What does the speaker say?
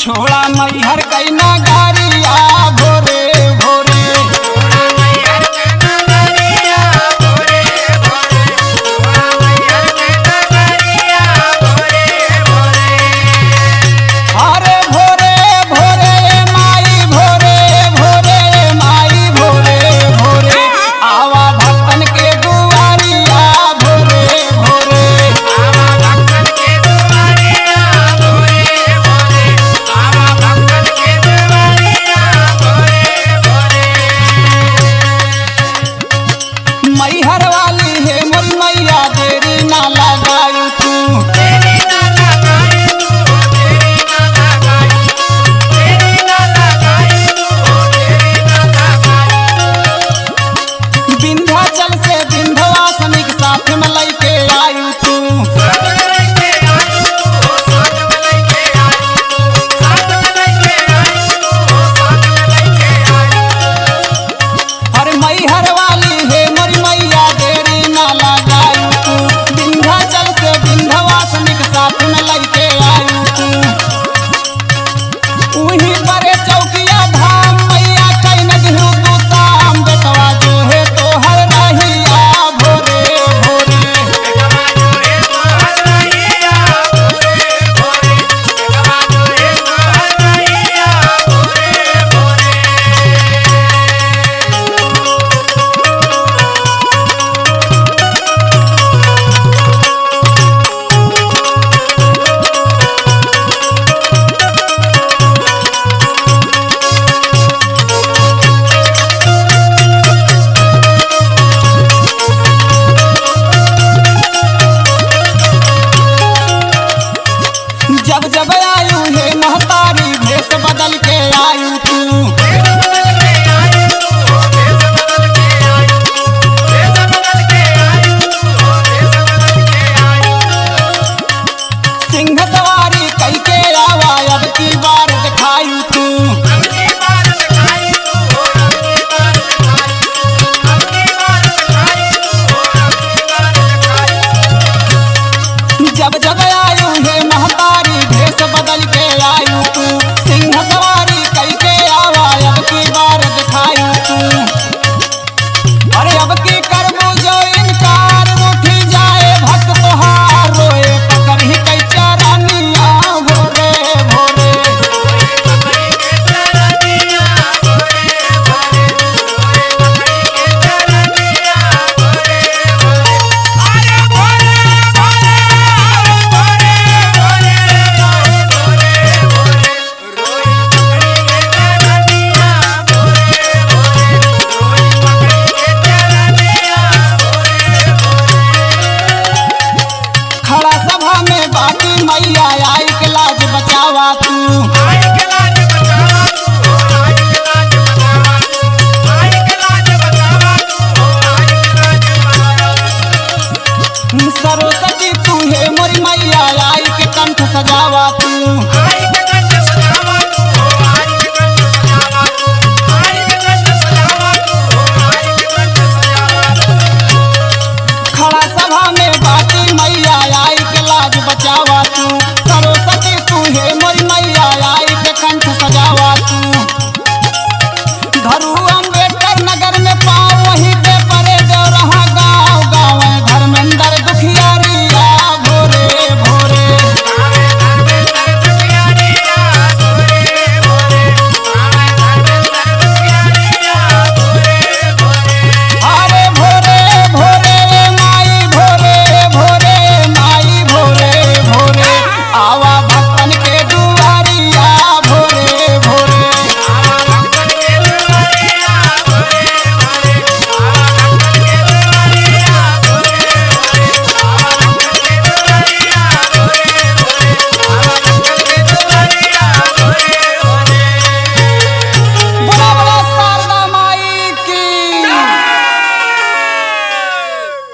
छोड़ा मैहर कई नगरिया भोरे भोरे, छोड़ा मैहर के नगरिया भोरे भोरे, छोड़ा मैहर के नगरिया भोरे भोरे। अरे भोरे भोरे माई भोरे भोरे माई भोरे भोरे, आवा भक्तन के दुआरिया भोरे भोरे, आवा भक्तन के दुआरिया भोरे भोरे, आवा भक्तन के दुआरिया भोरे भोरे। मैहर वाली है मोरी मैया देरी ना लगायू तू, तेरी ना लगाई तू, तेरी ना लगाई, तेरी ना लगाई तू, तेरी ना लगाई। विंध्याचल से विंध्यवासिनी के साथ में लैके आयू तू, साथ में लेके आई तू, साथ में लेके आई तू, साथ में लेके आई तू, साथ में लेके आई। अरे मैहर वाली है मोरी मैया देरी ना लगायू तू, विंध्याचल से विंध्यवासिनी के साथ में लैके आयू तू। उही परे चौकिया धाम मैया कई न दिहू तू शाम, बेटवा जो है तोहर रहिया भोरे भोरे, बेटवा जो है तोहर रहिया भोरे भोरे, बेटवा जो है तोहर रहिया भोरे भोरे। जब जब आयू है महतारी भेष बदल के आयू तू,